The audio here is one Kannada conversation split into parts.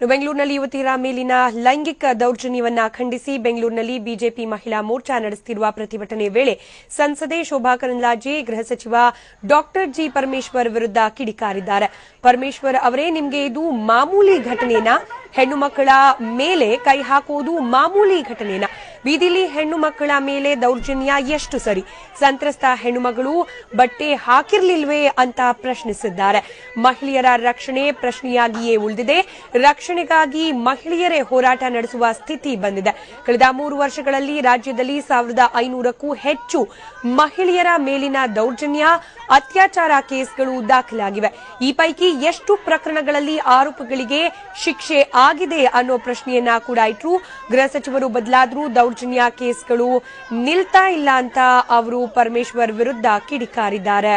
ಬೆಂಗಳೂರಿನಲ್ಲಿ ಯುವತಿಯರ ಮೇಲಿನ ಲೈಂಗಿಕ ದೌರ್ಜನ್ಯವನ್ನ ಖಂಡಿಸಿ ಬೆಂಗಳೂರಿನಲ್ಲಿ ಬಿಜೆಪಿ ಮಹಿಳಾ ಮೋರ್ಚಾ ನಡೆಸುತ್ತಿರುವ ಪ್ರತಿಭಟನೆ ವೇಳೆ ಸಂಸದೆ ಶೋಭಾ ಕರಂದ್ಲಾಜೆ ಗೃಹ ಸಚಿವ ಡಾಕ್ಟರ್ ಜಿ ಪರಮೇಶ್ವರ್ ವಿರುದ್ಧ ಕಿಡಿಕಾರಿದ್ದಾರೆ. ಪರಮೇಶ್ವರ್ ಅವರೇ, ನಿಮಗೆ ಇದು ಮಾಮೂಲಿ ಘಟನೆನಾ? ಹೆಣ್ಣು ಮಕ್ಕಳ ಮೇಲೆ ಕೈ ಹಾಕುವುದು ಮಾಮೂಲಿ ಘಟನೆನಾ? ಬೀದಿಲಿ ಹೆಣ್ಣು ಮಕ್ಕಳ ಮೇಲೆ ದೌರ್ಜನ್ಯ ಎಷ್ಟು ಸರಿ? ಸಂತ್ರಸ್ತ ಹೆಣ್ಣುಮಗಳು ಬಟ್ಟೆ ಹಾಕಿರ್ಲಿಲ್ವೇ ಅಂತ ಪ್ರಶ್ನಿಸಿದ್ದಾರೆ. ಮಹಿಳೆಯರ ರಕ್ಷಣೆ ಪ್ರಶ್ನೆಯಾಗಿಯೇ ಉಳಿದಿದೆ. ರಕ್ಷಣೆಗಾಗಿ ಮಹಿಳೆಯರೇ ಹೋರಾಟ ನಡೆಸುವ ಸ್ಥಿತಿ ಬಂದಿದೆ. ಕಳೆದ 3 ವರ್ಷಗಳಲ್ಲಿ ರಾಜ್ಯದಲ್ಲಿ 1500ಕ್ಕೂ ಹೆಚ್ಚು ಮಹಿಳೆಯರ ಮೇಲಿನ ದೌರ್ಜನ್ಯ ಅತ್ಯಾಚಾರ ಕೇಸ್ಗಳು ದಾಖಲಾಗಿವೆ. ಈ ಪೈಕಿ ಎಷ್ಟು ಪ್ರಕರಣಗಳಲ್ಲಿ ಆರೋಪಿಗಳಿಗೆ ಶಿಕ್ಷೆ ಆಗಿದೆ ಅನ್ನೋ ಪ್ರಶ್ನೆಯನ್ನ ಕೂಡ ಇಟ್ರು. ಗೃಹ ಸಚಿವರು ಬದಲಾದರೂ ದೌರ್ಜನ್ಯ ಕೇಸ್ಗಳು ನಿಲ್ತಾ ಇಲ್ಲ ಅಂತ ಅವರು ಪರಮೇಶ್ವರ್ ವಿರುದ್ಧ ಕಿಡಿಕಾರಿದ್ದಾರೆ.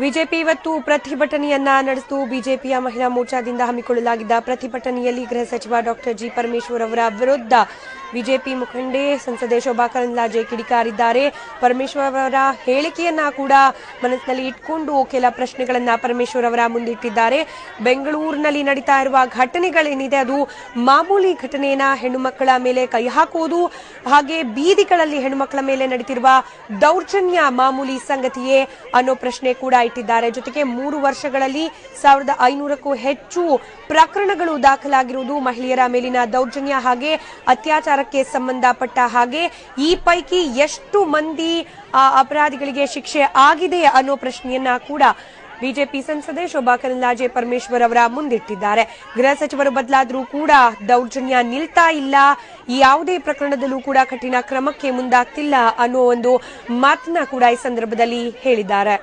ಬಿಜೆಪಿ ಇವತ್ತು ಪ್ರತಿಭಟನೆಯನ್ನ ನಡೆಸಿತು. ಬಿಜೆಪಿಯ ಮಹಿಳಾ ಮೋರ್ಚಾದಿಂದ ಹಮ್ಮಿಕೊಳ್ಳಲಾಗಿದ್ದ ಪ್ರತಿಭಟನೆಯಲ್ಲಿ ಗೃಹ ಸಚಿವ ಡಾಕ್ಟರ್ ಜಿ ಪರಮೇಶ್ವರ್ ಅವರ ವಿರುದ್ಧ ಬಿಜೆಪಿ ಮುಖಂಡೆ ಸಂಸದೆ ಶೋಭಾ ಕರಂದ್ಲಾಜೆ ಕಿಡಿಕಾರಿದ್ದಾರೆ. ಪರಮೇಶ್ವರ್ ಅವರ ಹೇಳಿಕೆಯನ್ನ ಕೂಡ ಮನಸ್ಸಿನಲ್ಲಿ ಇಟ್ಕೊಂಡು ಕೆಲ ಪ್ರಶ್ನೆಗಳನ್ನ ಪರಮೇಶ್ವರ್ ಅವರ ಮುಂದಿಟ್ಟಿದ್ದಾರೆ. ಬೆಂಗಳೂರಿನಲ್ಲಿ ನಡೀತಾ ಇರುವ ಘಟನೆಗಳೇನಿದೆ ಅದು ಮಾಮೂಲಿ ಘಟನೆಯನ್ನ? ಹೆಣ್ಣು ಮಕ್ಕಳ ಮೇಲೆ ಕೈ ಹಾಕುವುದು ಹಾಗೆ ಬೀದಿಗಳಲ್ಲಿ ಹೆಣ್ಣು ಮಕ್ಕಳ ಮೇಲೆ ನಡೀತಿರುವ ದೌರ್ಜನ್ಯ ಮಾಮೂಲಿ ಸಂಗತಿಯೇ ಅನ್ನೋ ಪ್ರಶ್ನೆ ಕೂಡ ಇಟ್ಟಿದ್ದಾರೆ. ಜೊತೆಗೆ 3 ವರ್ಷಗಳಲ್ಲಿ 1500ಕ್ಕೂ ಹೆಚ್ಚು ಪ್ರಕರಣಗಳು ದಾಖಲಾಗಿರುವುದು ಮಹಿಳೆಯರ ಮೇಲಿನ ದೌರ್ಜನ್ಯ ಹಾಗೆ ಅತ್ಯಾಚಾರಕ್ಕೆ ಸಂಬಂಧಪಟ್ಟ ಹಾಗೆ ಈ ಪೈಕಿ ಎಷ್ಟು ಮಂದಿ ಅಪರಾಧಿಗಳಿಗೆ ಶಿಕ್ಷೆ ಆಗಿದೆ ಅನ್ನೋ ಪ್ರಶ್ನೆಯನ್ನ ಕೂಡ ಬಿಜೆಪಿ ಸಂಸದೆ ಶೋಭಾ ಕರಂದ್ಲಾಜೆ ಪರಮೇಶ್ವರ್ ಅವರ ಮುಂದಿಟ್ಟಿದ್ದಾರೆ. ಗೃಹ ಸಚಿವರು ಬದಲಾದರೂ ಕೂಡ ದೌರ್ಜನ್ಯ ನಿಲ್ತಾ ಇಲ್ಲ, ಯಾವುದೇ ಪ್ರಕರಣದಲ್ಲೂ ಕೂಡ ಕಠಿಣ ಕ್ರಮಕ್ಕೆ ಮುಂದಾಗ್ತಿಲ್ಲ ಅನ್ನೋ ಒಂದು ಮಾತನ್ನ ಕೂಡ ಈ ಸಂದರ್ಭದಲ್ಲಿ ಹೇಳಿದ್ದಾರೆ.